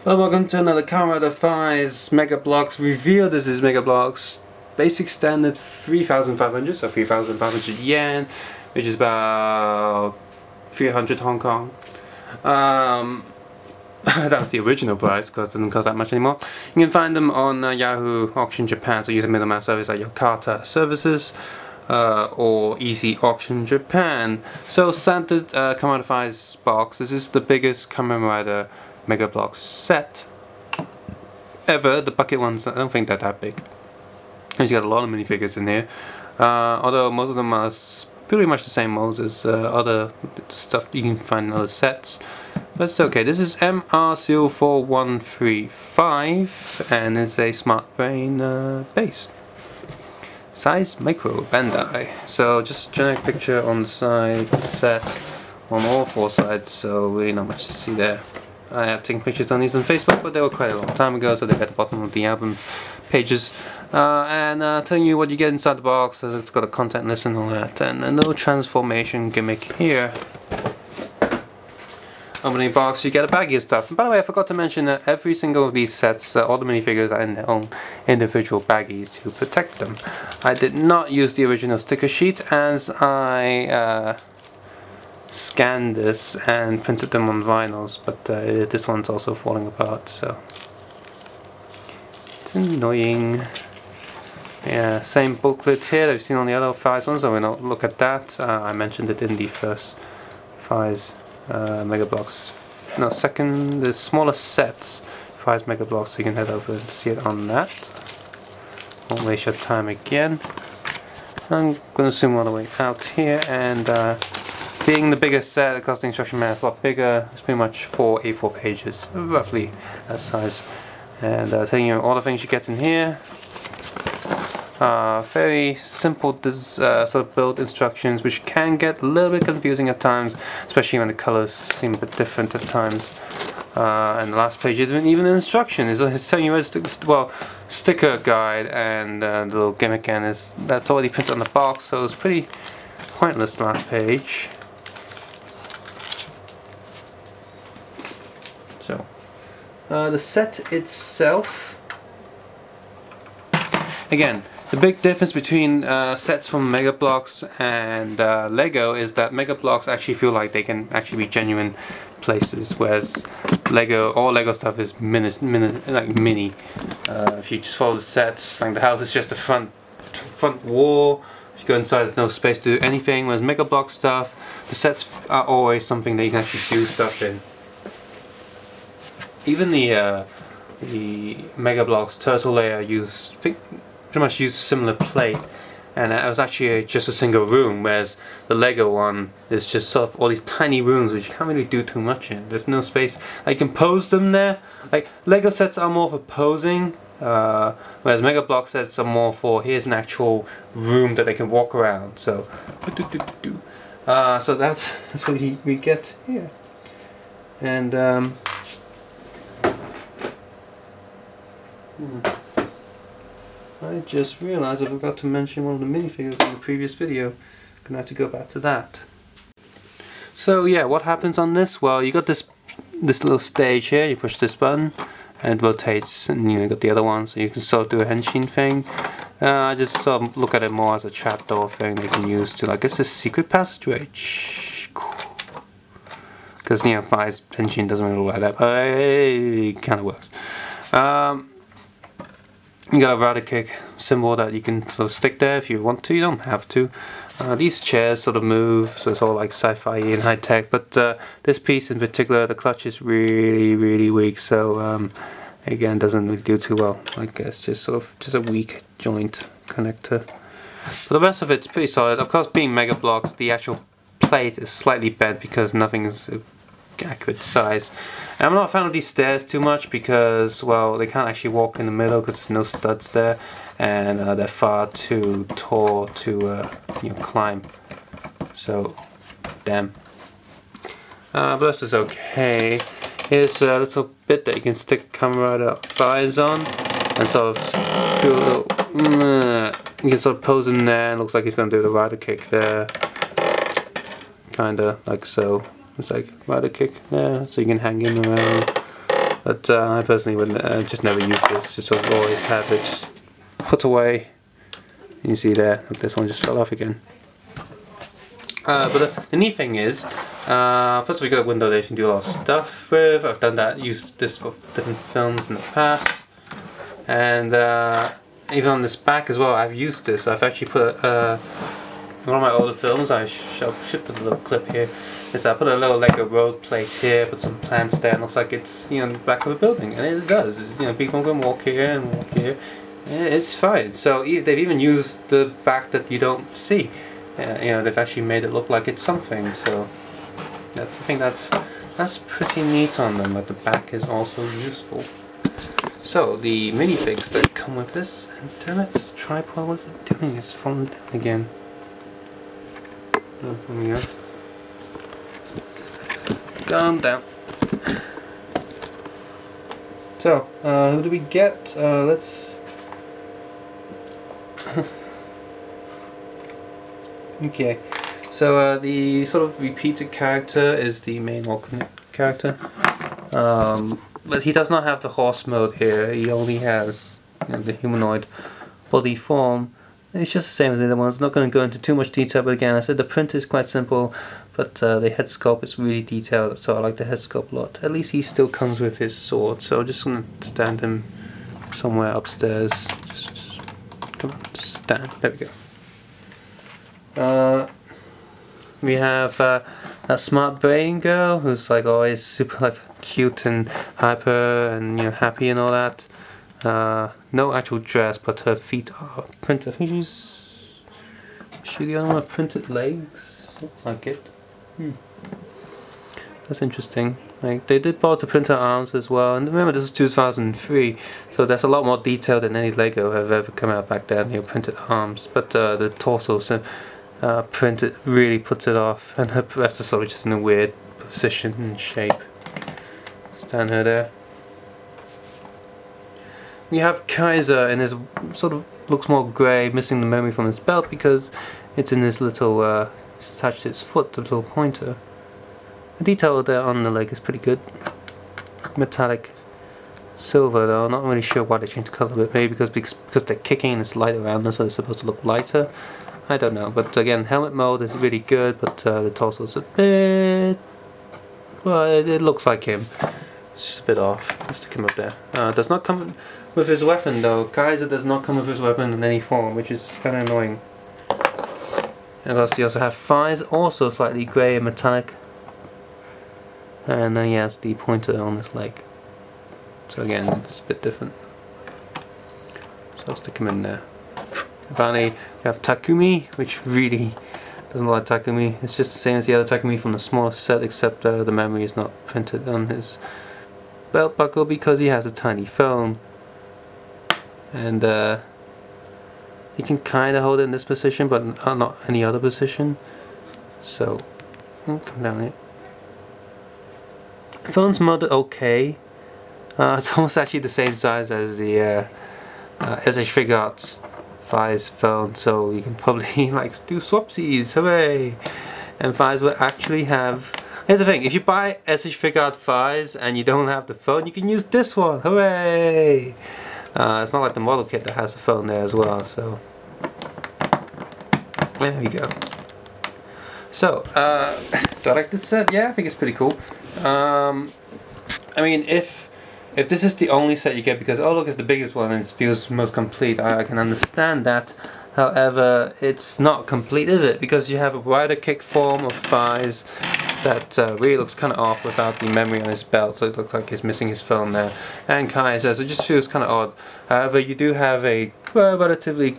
Hello, welcome to another Kamen Megabloks review. This is Megabloks basic standard 3,500, so 3,500 yen, which is about 300 Hong Kong. That's the original price because it doesn't cost that much anymore. You can find them on Yahoo Auction Japan, so use a middleman service like Yokata Services or Easy Auction Japan. So standard Kamen box. This is the biggest Kamen Rider Megabloks set ever. The bucket ones, I don't think they're that big. And you got a lot of minifigures in here, although most of them are pretty much the same molds as other stuff you can find in other sets. But it's okay. This is MR04135 and it's a Smart Brain base. Size Micro Bandai. So just generic picture on the side, set on all four sides, so really not much to see there. I have taken pictures on these on Facebook, but they were quite a long time ago, so they're at the bottom of the album pages. Telling you what you get inside the box, so it's got a content list and all that, and a little transformation gimmick here. Opening box, you get a baggie of stuff. And by the way, I forgot to mention that every single of these sets, all the minifigures are in their own individual baggies to protect them. I did not use the original sticker sheet as I scanned this and printed them on vinyls, but this one's also falling apart, so it's annoying. Yeah, same booklet here that you've seen on the other Faiz ones, so we'll not look at that. I mentioned it in the first Faiz Megabloks, no, second, the smaller sets Faiz Megabloks, so you can head over and see it on that. Won't waste your time again. I'm going to zoom all the way out here, and being the biggest set, because the instruction manual is a lot bigger, it's pretty much 4 A4 pages, roughly that size. And telling you all the things you get in here. Very simple sort of build instructions, which can get a little bit confusing at times, especially when the colors seem a bit different at times. And the last page isn't even an instruction. It's telling you where to sticker guide, and the little gimmick end that's already printed on the box, so it's pretty pointless. The last page. So, the set itself, again, the big difference between sets from Megabloks and Lego is that Megabloks actually feel like they can actually be genuine places, whereas all Lego stuff is mini. If you just follow the sets, like the house is just the front wall. If you go inside, there's no space to do anything. Whereas Megabloks stuff, the sets are always something that you can actually do stuff in. Even the Megabloks turtle layer pretty much used a similar plate, and it was actually just a single room, whereas the Lego one is just sort of all these tiny rooms which you can't really do too much in. There's no space. You can pose them there. Like Lego sets are more for posing, whereas Megabloks sets are more for here's an actual room that they can walk around. So, so that's what we get here, and I just realized I forgot to mention one of the minifigures in the previous video. Gonna have to go back to that. So yeah, what happens on this? Well, you got this little stage here. You push this button and it rotates, and you got the other one, so you can sort of do a henshin thing. I just sort of look at it more as a trapdoor thing they can use to, like, it's a secret passageway. Because Faiz henshin doesn't really look like that, but it kind of works. You got a rider kick symbol that you can sort of stick there if you want to. You don't have to. These chairs sort of move, so it's all like sci-fi and high-tech. But this piece in particular, the clutch is really weak. So again, doesn't really do too well. I guess just a weak joint connector. But the rest of it's pretty solid. Of course, being Megabloks, the actual plate is slightly bent because nothing is accurate size. And I'm not a fan of these stairs too much because, well, they can't actually walk in the middle because there's no studs there, and they're far too tall to climb. So, damn. But this is okay. Here's a little bit that you can stick Kamen Rider Faiz on, and sort of do a little. You can sort of pose him there, and it looks like he's going to do the rider kick there, kinda like so. It's like rider kick there, so you can hang him around. but I personally would just never use this. Just sort of always have it just put away. You see there, this one just fell off again. But the neat thing is, first we got a window that you can do a lot of stuff with. I've done that, used this for different films in the past, and even on this back as well, I've used this. I've actually put one of my older films, I should put a little clip here, is I put a little Lego road plate here, put some plants there, and it looks like it's, you know, the back of a building, and it does. It's, you know, people can walk here and walk here. It's fine. So they've even used the back that you don't see. You know, they've actually made it look like it's something. So I think that's pretty neat on them. But the back is also useful. So the minifigs that come with this, and damn it, this tripod, what's it doing? It's falling down again. Oh, there we go. Calm down. So who do we get? Let's. Okay, so the sort of repeated character is the main alternate character, but he does not have the horse mode here. He only has, you know, the humanoid body form. It's just the same as the other ones. I'm not going to go into too much detail, but again, I said the print is quite simple, but the head sculpt is really detailed, so I like the head sculpt a lot. At least he still comes with his sword, so I'm just going to stand him somewhere upstairs. Just come on, stand. There we go. We have that smart brain girl who's like always super like cute and hyper and, you know, happy and all that. No actual dress, but her feet are printed. I think she's the only one with printed legs. Looks like it. That's interesting. Like, they did bother to print her arms as well, and remember this is 2003, so there's a lot more detail than any Lego have ever come out back then. You know, printed arms, but the torso printed really puts it off, and her breasts are sort of just in a weird position and shape. Stand her there. We have Kaiser, and his sort of looks more grey, missing the memory from his belt because it's in this little it's attached to his foot, the little pointer. The detail there on the leg is pretty good. Metallic silver though, I'm not really sure why they changed the colour, but maybe because they're kicking and it's light around them, so it's supposed to look lighter. I don't know, but again, helmet mode is really good, but the torso's a bit, well, it looks like him. It's just a bit off. Let's stick him up there. Does not come with his weapon though. Kaiser does not come with his weapon in any form, which is kind of annoying. And of course, you also have Faiz, also slightly grey and metallic. And then he has the pointer on his leg. So again, it's a bit different. So I'll stick him in there. Finally, we have Takumi, which really doesn't look like Takumi. It's just the same as the other Takumi from the smaller set, except the memory is not printed on his belt buckle because he has a tiny phone. And he can kind of hold it in this position, but not any other position. So, come down here. The phone's mounted okay. It's almost actually the same size as the SH Figuarts Faiz phone, so you can probably like do swapsies, hooray! And Faiz will actually have. Here's the thing: if you buy SH Figuart Faiz and you don't have the phone, you can use this one, hooray! It's not like the model kit that has a phone there as well, so there we go. So, do I like this set? Yeah, I think it's pretty cool. I mean, if this is the only set you get because, oh look, it's the biggest one and it feels most complete, I can understand that. However, it's not complete, is it? Because you have a rider kick form of Faiz that really looks kind of off without the memory on his belt, so it looks like he's missing his phone there. And Kaiser, so it just feels kind of odd. However, you do have a relatively,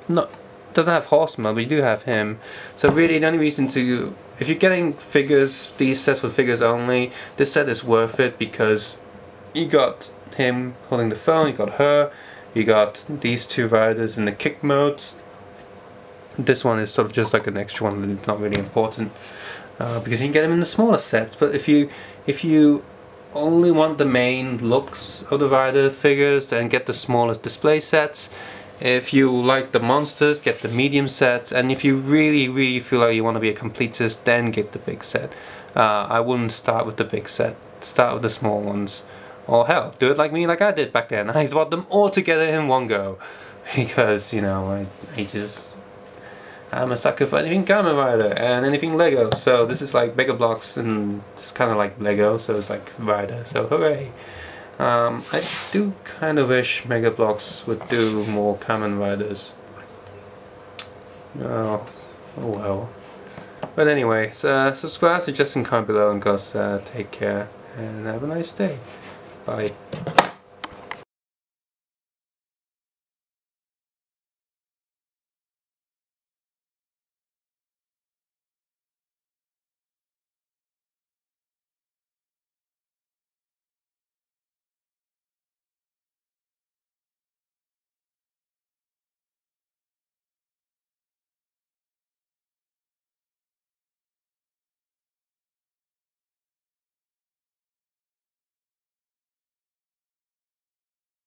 doesn't have horse mode, but you do have him. So really the only reason to, if you're getting figures, these sets with figures only, this set is worth it because you got him holding the phone, you got her, you got these two riders in the kick modes. This one is sort of just like an extra one that's not really important because you can get them in the smaller sets. But if you only want the main looks of the rider figures, then get the smallest display sets. If you like the monsters, get the medium sets, and if you really feel like you want to be a completist, then get the big set. I wouldn't start with the big set, start with the small ones. Or hell, do it like me, like I did back then. I bought them all together in one go. Because, you know, I'm a sucker for anything Kamen Rider and anything Lego. So this is like Megabloks and it's kind of like Lego, so it's like Rider. So hooray! I do kind of wish Megabloks would do more Kamen Riders. Oh well. But anyway, so subscribe, suggest and comment below, and guys, take care and have a nice day. Bye.